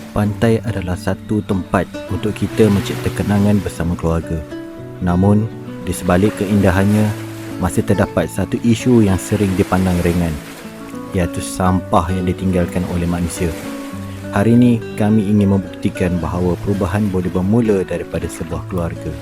Pantai adalah satu tempat untuk kita mencipta kenangan bersama keluarga. Namun, di sebalik keindahannya, masih terdapat satu isu yang sering dipandang ringan, iaitu sampah yang ditinggalkan oleh manusia. Hari ini, kami ingin membuktikan bahawa perubahan boleh bermula daripada sebuah keluarga.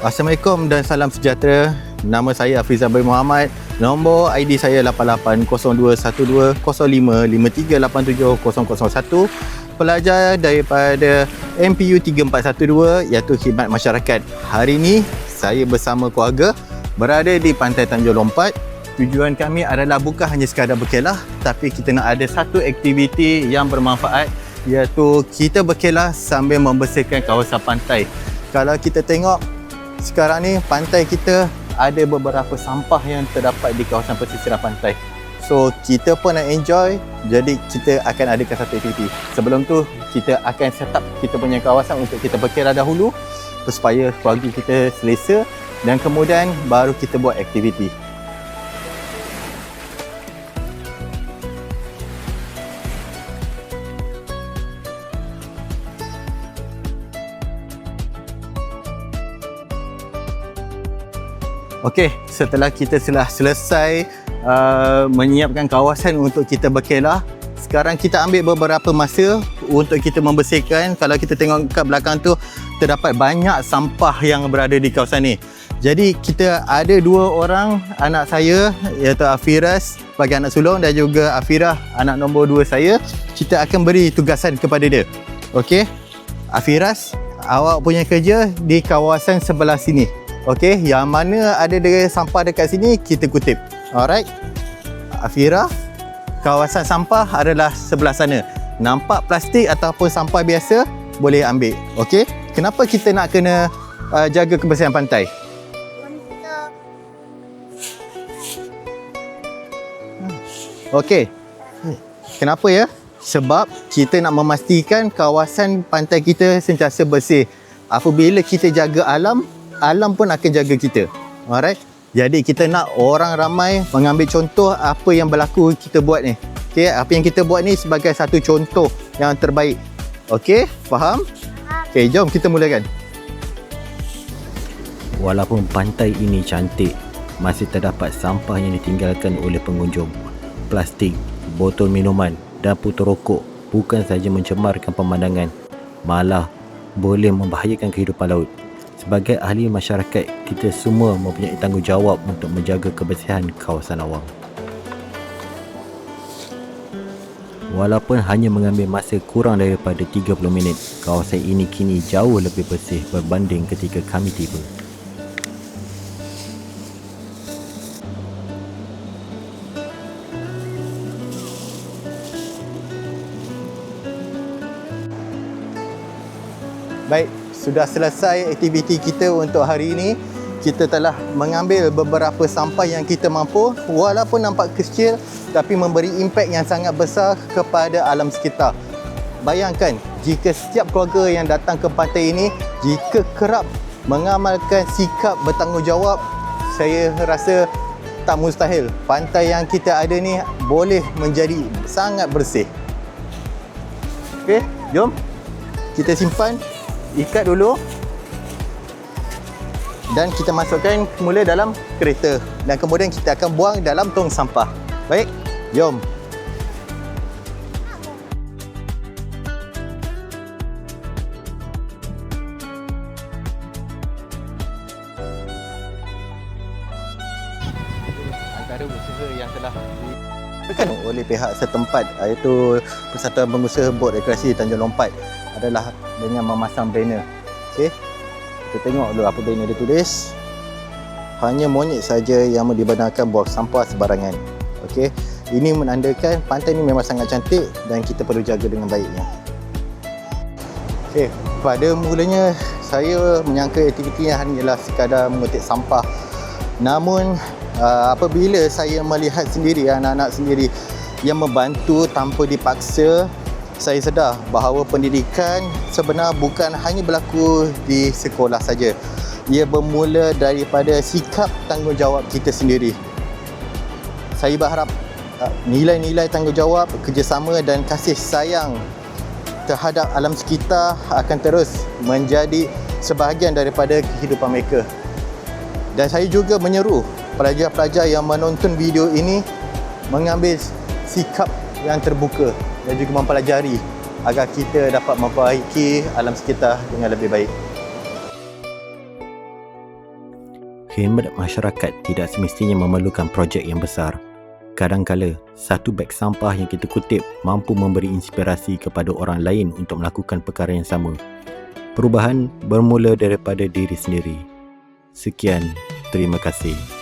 Assalamualaikum dan salam sejahtera. Nama saya Hafizan bin Muhammad. Nombor ID saya 8802120553870001. Pelajar daripada MPU 3412 iaitu Khidmat Masyarakat. Hari ini saya bersama keluarga berada di Pantai Tanjung Lompat. Tujuan kami adalah bukan hanya sekadar berkelah, tapi kita nak ada satu aktiviti yang bermanfaat, iaitu kita berkelah sambil membersihkan kawasan pantai. Kalau kita tengok sekarang ni, pantai kita ada beberapa sampah yang terdapat di kawasan pesisir pantai. So, kita pun nak enjoy, jadi kita akan adakan satu aktiviti. Sebelum tu, kita akan set up kita punya kawasan untuk kita berkelah dahulu supaya keluarga kita selesa, dan kemudian baru kita buat aktiviti. Okey, setelah kita selesai menyiapkan kawasan untuk kita berkelah, sekarang kita ambil beberapa masa untuk kita membersihkan. Kalau kita tengok kat belakang tu, terdapat banyak sampah yang berada di kawasan ni. Jadi kita ada dua orang anak saya, iaitu Afiras sebagai anak sulung dan juga Afirah anak nombor 2 saya. Kita akan beri tugasan kepada dia. Okey, Afiras, awak punya kerja di kawasan sebelah sini. Okey, yang mana ada sampah dekat sini, kita kutip. Alright. Afirah, kawasan sampah adalah sebelah sana. Nampak plastik ataupun sampah biasa, boleh ambil. Okey. Kenapa kita nak kena jaga kebersihan pantai? Okey. Kenapa ya? Sebab kita nak memastikan kawasan pantai kita sentiasa bersih. Apabila kita jaga alam, alam pun akan jaga kita. Alright. Jadi kita nak orang ramai mengambil contoh apa yang berlaku kita buat ni. Okey, apa yang kita buat ni sebagai satu contoh yang terbaik. Okey, faham? Okey, jom kita mulakan. Walaupun pantai ini cantik, masih terdapat sampah yang ditinggalkan oleh pengunjung. Plastik, botol minuman dan putu rokok bukan sahaja mencemarkan pemandangan, malah boleh membahayakan kehidupan laut. Sebagai ahli masyarakat, kita semua mempunyai tanggungjawab untuk menjaga kebersihan kawasan awam. Walaupun hanya mengambil masa kurang daripada 30 minit, kawasan ini kini jauh lebih bersih berbanding ketika kami tiba. Baik, sudah selesai aktiviti kita untuk hari ini. Kita telah mengambil beberapa sampah yang kita mampu, walaupun nampak kecil tapi memberi impak yang sangat besar kepada alam sekitar. Bayangkan jika setiap keluarga yang datang ke pantai ini, jika kerap mengamalkan sikap bertanggungjawab, saya rasa tak mustahil pantai yang kita ada ni boleh menjadi sangat bersih. Okey, jom kita simpan. Ikat dulu dan kita masukkan semula dalam kereta, dan kemudian kita akan buang dalam tong sampah. Baik, jom. Antara usaha yang telah dilakukan oleh pihak setempat, iaitu Persatuan Pengusaha Bot Rekreasi Tanjung Lompat, adalah dengan memasang banner. Okey, kita tengok dulu apa banner dia tulis. Hanya monyet saja yang dibenarkan buang sampah sembarangan. Okey, ini menandakan pantai ini memang sangat cantik dan kita perlu jaga dengan baiknya. Okey, pada mulanya saya menyangka aktiviti yang hanyalah sekadar mengutip sampah. Namun apabila saya melihat sendiri, anak-anak sendiri yang membantu tanpa dipaksa, saya sedar bahawa pendidikan sebenarnya bukan hanya berlaku di sekolah saja. Ia bermula daripada sikap tanggungjawab kita sendiri. Saya berharap nilai-nilai tanggungjawab, kerjasama dan kasih sayang terhadap alam sekitar akan terus menjadi sebahagian daripada kehidupan mereka. Dan saya juga menyeru pelajar-pelajar yang menonton video ini mengambil sikap yang terbuka dan juga mempelajari agar kita dapat memperbaiki alam sekitar dengan lebih baik. Khidmat masyarakat tidak semestinya memerlukan projek yang besar. Kadang-kala, satu beg sampah yang kita kutip mampu memberi inspirasi kepada orang lain untuk melakukan perkara yang sama. Perubahan bermula daripada diri sendiri. Sekian, terima kasih.